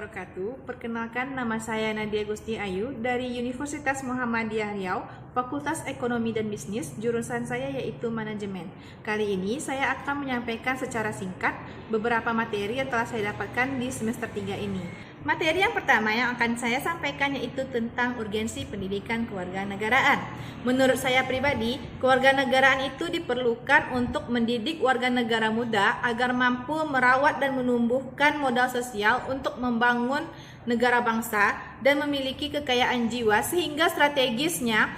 wabarakatuh. Perkenalkan, nama saya Nadia Gusti Ayu dari Universitas Muhammadiyah Riau, Fakultas Ekonomi dan Bisnis, jurusan saya yaitu Manajemen. Kali ini saya akan menyampaikan secara singkat beberapa materi yang telah saya dapatkan di semester 3 ini. Materi yang pertama yang akan saya sampaikan yaitu tentang urgensi pendidikan kewarganegaraan. Menurut saya pribadi, kewarganegaraan itu diperlukan untuk mendidik warga negara muda agar mampu merawat dan menumbuhkan modal sosial untuk membangun negara bangsa dan memiliki kekayaan jiwa sehingga strategisnya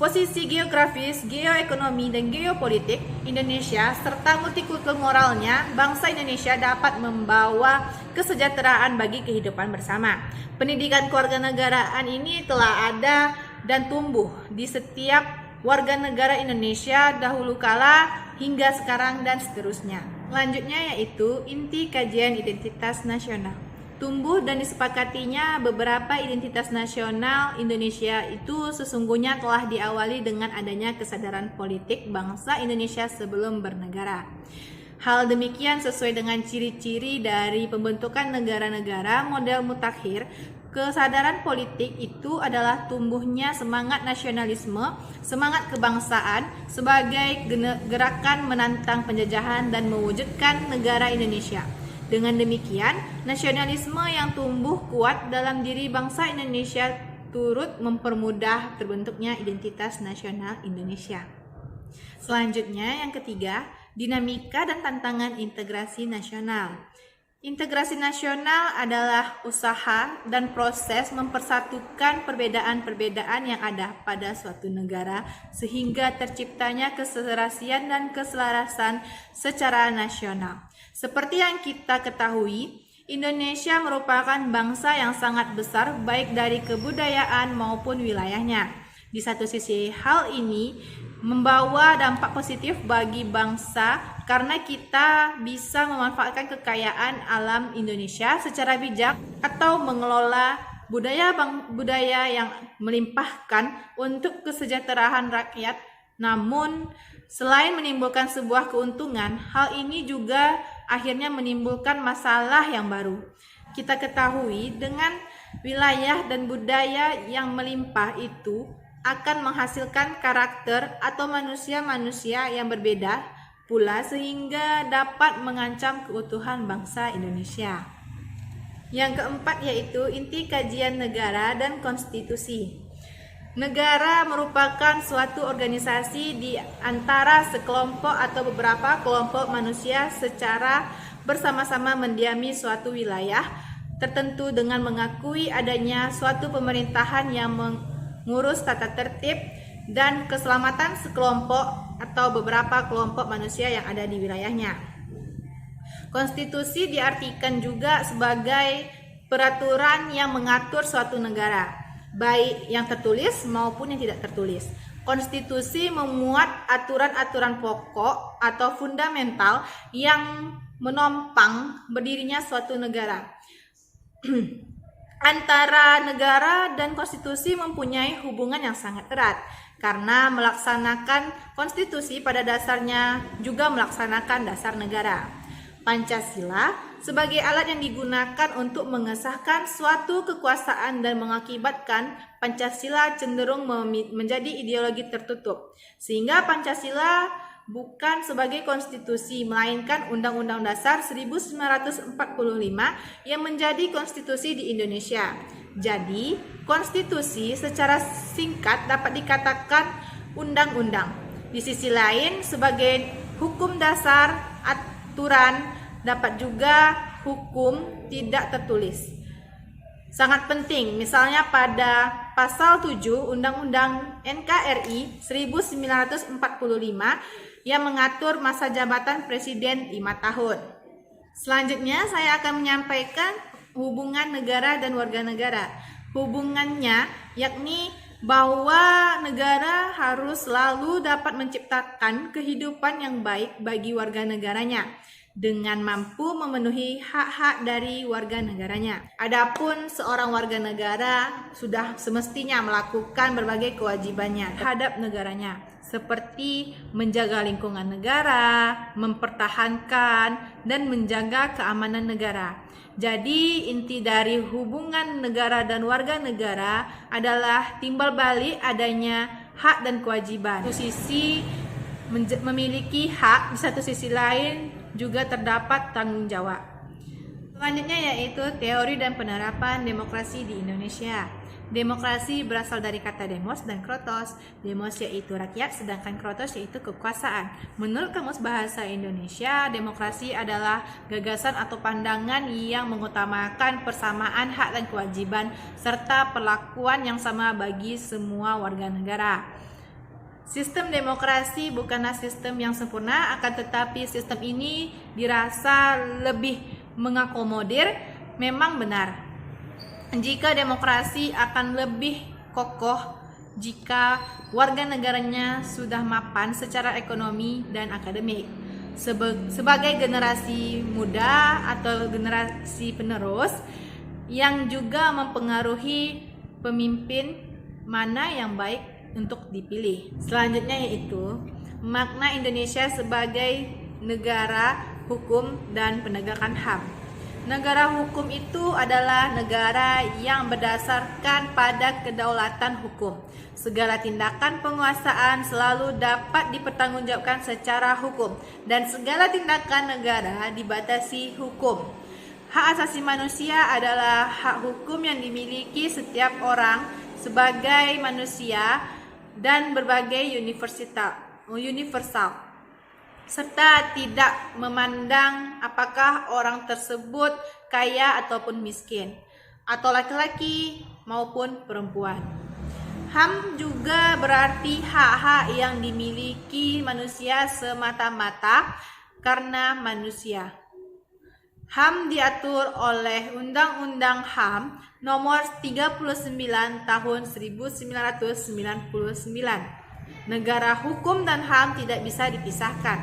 posisi geografis, geoekonomi, dan geopolitik Indonesia serta multikultur moralnya bangsa Indonesia dapat membawa kesejahteraan bagi kehidupan bersama. Pendidikan kewarganegaraan ini telah ada dan tumbuh di setiap warga negara Indonesia dahulu kala hingga sekarang dan seterusnya. Selanjutnya yaitu inti kajian identitas nasional. Tumbuh dan disepakatinya beberapa identitas nasional Indonesia itu sesungguhnya telah diawali dengan adanya kesadaran politik bangsa Indonesia sebelum bernegara. Hal demikian sesuai dengan ciri-ciri dari pembentukan negara-negara model mutakhir. Kesadaran politik itu adalah tumbuhnya semangat nasionalisme, semangat kebangsaan sebagai gerakan menantang penjajahan dan mewujudkan negara Indonesia. Dengan demikian, nasionalisme yang tumbuh kuat dalam diri bangsa Indonesia turut mempermudah terbentuknya identitas nasional Indonesia. Selanjutnya, yang ketiga, dinamika dan tantangan integrasi nasional. Integrasi nasional adalah usaha dan proses mempersatukan perbedaan-perbedaan yang ada pada suatu negara sehingga terciptanya keserasian dan keselarasan secara nasional. Seperti yang kita ketahui, Indonesia merupakan bangsa yang sangat besar baik dari kebudayaan maupun wilayahnya. Di satu sisi hal ini membawa dampak positif bagi bangsa karena kita bisa memanfaatkan kekayaan alam Indonesia secara bijak atau mengelola budaya yang melimpahkan untuk kesejahteraan rakyat. Namun, selain menimbulkan sebuah keuntungan, hal ini juga akhirnya menimbulkan masalah yang baru. Kita ketahui dengan wilayah dan budaya yang melimpah itu akan menghasilkan karakter atau manusia-manusia yang berbeda pula sehingga dapat mengancam keutuhan bangsa Indonesia. Yang keempat yaitu inti kajian negara dan konstitusi. Negara merupakan suatu organisasi di antara sekelompok atau beberapa kelompok manusia secara bersama-sama mendiami suatu wilayah tertentu dengan mengakui adanya suatu pemerintahan yang mengurus tata tertib dan keselamatan sekelompok atau beberapa kelompok manusia yang ada di wilayahnya. Konstitusi diartikan juga sebagai peraturan yang mengatur suatu negara, baik yang tertulis maupun yang tidak tertulis. Konstitusi memuat aturan-aturan pokok atau fundamental yang menopang berdirinya suatu negara. Antara negara dan konstitusi mempunyai hubungan yang sangat erat karena melaksanakan konstitusi pada dasarnya juga melaksanakan dasar negara. Pancasila sebagai alat yang digunakan untuk mengesahkan suatu kekuasaan dan mengakibatkan Pancasila cenderung menjadi ideologi tertutup. Sehingga Pancasila bukan sebagai konstitusi melainkan Undang-Undang Dasar 1945 yang menjadi konstitusi di Indonesia. Jadi, konstitusi secara singkat dapat dikatakan undang-undang. Di sisi lain sebagai hukum dasar, aturan, dapat juga hukum tidak tertulis. Sangat penting, misalnya pada pasal 7 Undang-Undang NKRI 1945 yang mengatur masa jabatan presiden 5 tahun. Selanjutnya saya akan menyampaikan hubungan negara dan warga negara. Hubungannya yakni bahwa negara harus selalu dapat menciptakan kehidupan yang baik bagi warga negaranya dengan mampu memenuhi hak-hak dari warga negaranya. Adapun seorang warga negara sudah semestinya melakukan berbagai kewajibannya terhadap negaranya, seperti menjaga lingkungan negara, mempertahankan dan menjaga keamanan negara. Jadi inti dari hubungan negara dan warga negara adalah timbal balik adanya hak dan kewajiban. Di satu sisi memiliki hak, di satu sisi lain juga terdapat tanggung jawab. Selanjutnya yaitu teori dan penerapan demokrasi di Indonesia. Demokrasi berasal dari kata demos dan krotos. Demos yaitu rakyat, sedangkan krotos yaitu kekuasaan. Menurut Kamus Bahasa Indonesia, demokrasi adalah gagasan atau pandangan yang mengutamakan persamaan hak dan kewajiban serta perlakuan yang sama bagi semua warga negara. Sistem demokrasi bukanlah sistem yang sempurna, akan tetapi sistem ini dirasa lebih mengakomodir. Memang benar, jika demokrasi akan lebih kokoh jika warga negaranya sudah mapan secara ekonomi dan akademik. Sebagai generasi muda atau generasi penerus yang juga mempengaruhi pemimpin mana yang baik untuk dipilih. Selanjutnya yaitu makna Indonesia sebagai negara hukum dan penegakan HAM. Negara hukum itu adalah negara yang berdasarkan pada kedaulatan hukum. Segala tindakan penguasaan selalu dapat dipertanggungjawabkan secara hukum dan segala tindakan negara dibatasi hukum. Hak asasi manusia adalah hak hukum yang dimiliki setiap orang sebagai manusia dan berbagai universal, serta tidak memandang apakah orang tersebut kaya ataupun miskin, atau laki-laki maupun perempuan. HAM juga berarti hak-hak yang dimiliki manusia semata-mata karena manusia. HAM diatur oleh Undang-Undang HAM Nomor 39 Tahun 1999. Negara hukum dan HAM tidak bisa dipisahkan.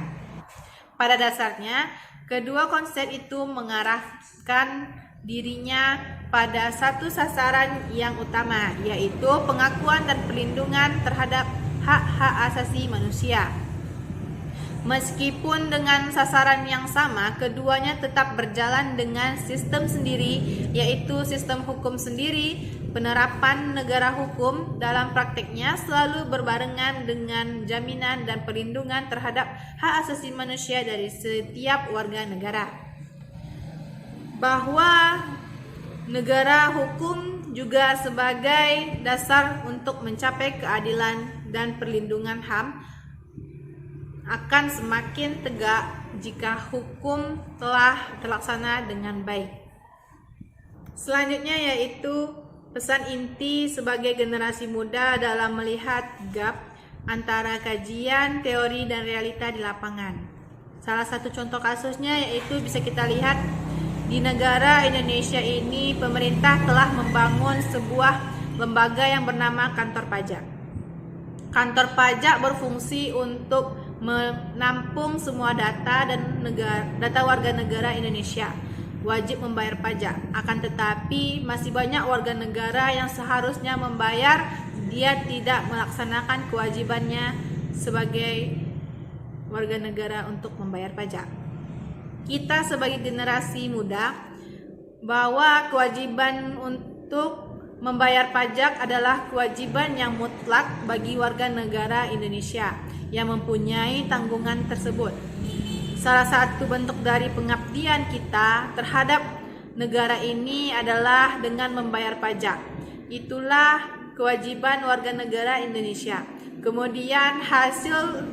Pada dasarnya, kedua konsep itu mengarahkan dirinya pada satu sasaran yang utama, yaitu pengakuan dan perlindungan terhadap hak-hak asasi manusia. Meskipun dengan sasaran yang sama, keduanya tetap berjalan dengan sistem sendiri, yaitu sistem hukum sendiri. Penerapan negara hukum dalam prakteknya selalu berbarengan dengan jaminan dan perlindungan terhadap hak asasi manusia dari setiap warga negara. Bahwa negara hukum juga sebagai dasar untuk mencapai keadilan dan perlindungan HAM akan semakin tegak jika hukum telah terlaksana dengan baik. Selanjutnya yaitu pesan inti sebagai generasi muda dalam melihat gap antara kajian, teori, dan realita di lapangan. Salah satu contoh kasusnya yaitu bisa kita lihat di negara Indonesia ini, pemerintah telah membangun sebuah lembaga yang bernama kantor pajak. Kantor pajak berfungsi untuk menampung semua data dan data warga negara Indonesia wajib membayar pajak. Akan tetapi masih banyak warga negara yang seharusnya membayar, dia tidak melaksanakan kewajibannya sebagai warga negara untuk membayar pajak. Kita sebagai generasi muda, bahwa kewajiban untuk membayar pajak adalah kewajiban yang mutlak bagi warga negara Indonesia yang mempunyai tanggungan tersebut. Salah satu bentuk dari pengabdian kita terhadap negara ini adalah dengan membayar pajak. Itulah kewajiban warga negara Indonesia. Kemudian hasil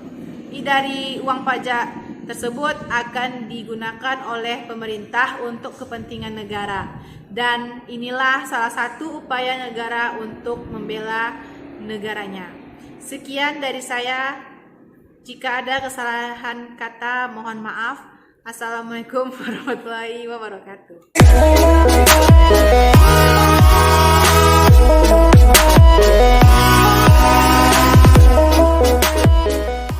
dari uang pajak tersebut akan digunakan oleh pemerintah untuk kepentingan negara. Dan inilah salah satu upaya negara untuk membela negaranya. Sekian dari saya. Jika ada kesalahan kata, mohon maaf. Assalamualaikum warahmatullahi wabarakatuh.